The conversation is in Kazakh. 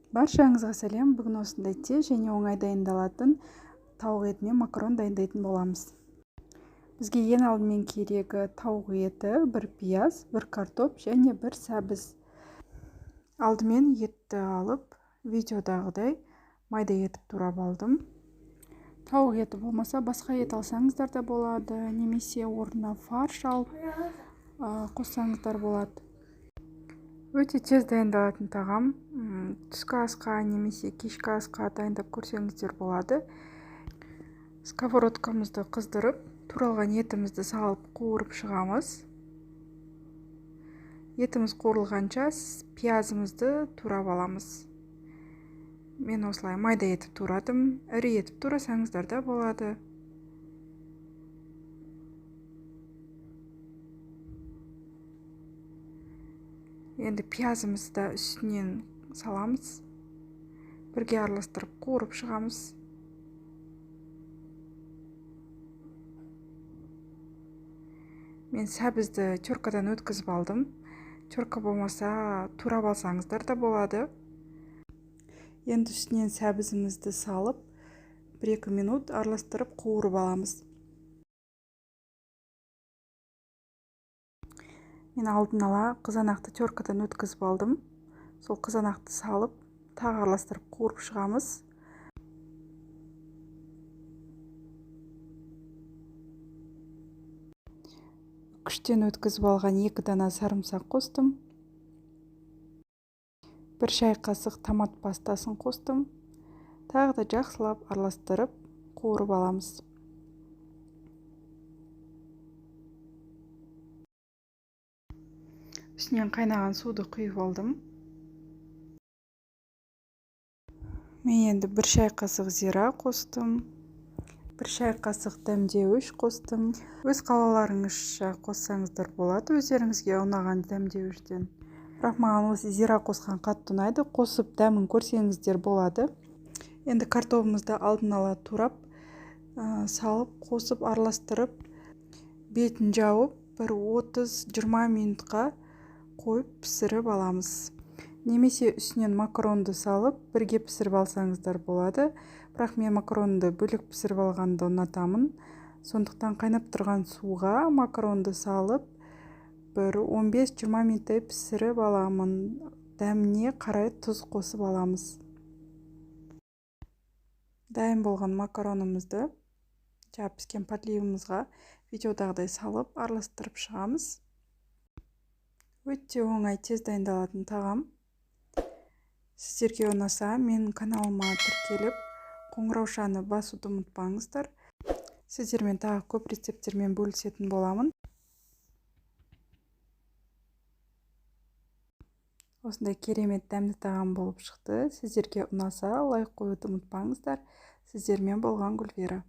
Баршаңызға сәлем. Бүгін осындай тез және оңай дайындалатын тауық еті мен макарон дайындайтын боламыз. Бізге ең алдымен керегі тауық еті, бір пияз, бір картоп және бір сәбіз. Алдымен етті алып, видеодағыдай майда етіп турап алдым. Тауық еті болмаса, басқа ет алсаңыздар да болады, немесе орнына фарш алып қоссаңыздар болады. Өте тез дайындалатын тағам. Түскі асқа немесе кешкі асқа дайындап көрсеңіздер болады. Сковородкамызды қыздырып, туралған етімізді салып қуырып шығамыз. Етіміз қуырылғанша пиязымызды турап аламыз. Мен осылай майда етіп турадым. Ірі етіп турасаңыздар да болады. Енді пиязымызды үстінен саламыз. Бірге араластырып қуырып шығамыз. Мен сәбізді теркадан өткізіп алдым. Терка болмаса турап алсаңыздар да болады. Енді үстінен сәбізімізді салып, 1-2 минут араластырып қуырып аламыз. Мен алдын ала қызанақты теркадан өткізіп алдым. Сол қызанақты салып, тағы араластырып қуырып шығамыз. Күштен өткізіп алған 2 дана сарымсақ қостым. 1 шай қасық томат пастасын қостым. Тағы да жақсылап араластырып қуырып аламыз. Үстінен қайнаған суды құйып алдым. Мен енді 1 шай қасық зира қостым. 1 шай қасық дәмдеуіш қостым. Өз қалауларыңызша қоссаңыздар болады, өздеріңізге ұнаған дәмдеуіштен. Бірақ маған осы зира қосқан қатты ұнайды, қосып дәмін көрсеңіздер болады. Енді картопымызды алдын ала турап, салып, қосып, араластырып, бетін жауып, бір 30-20 минутқа қойып пісіріп аламыз. Немесе үстінен макаронды салып, бірге пісіріп алсаңыздар болады. Бірақ мен макаронды бөлек пісіріп алғанды ұнатамын. Сондықтан қайнап тұрған суға макаронды салып, бір 15-20 минуттай пісіріп аламын. Дәміне қарай тұз қосып аламыз. Дайын болған макаронымызды піскен подливымызға видеодағыдай салып, араластырып шығамыз. Өте оңай, тез дайындалатын тағам. Сіздерге ұнаса, менің каналыма тіркеліп, қоңыраушаны басуды ұмытпаңыздар. Сіздермен тағы көп рецепттермен бөлісетін боламын. Осындай керемет дәмді тағам болып шықты. Сіздерге ұнаса, лайк қоюды ұмытпаңыздар. Сіздермен болған Гүлвира.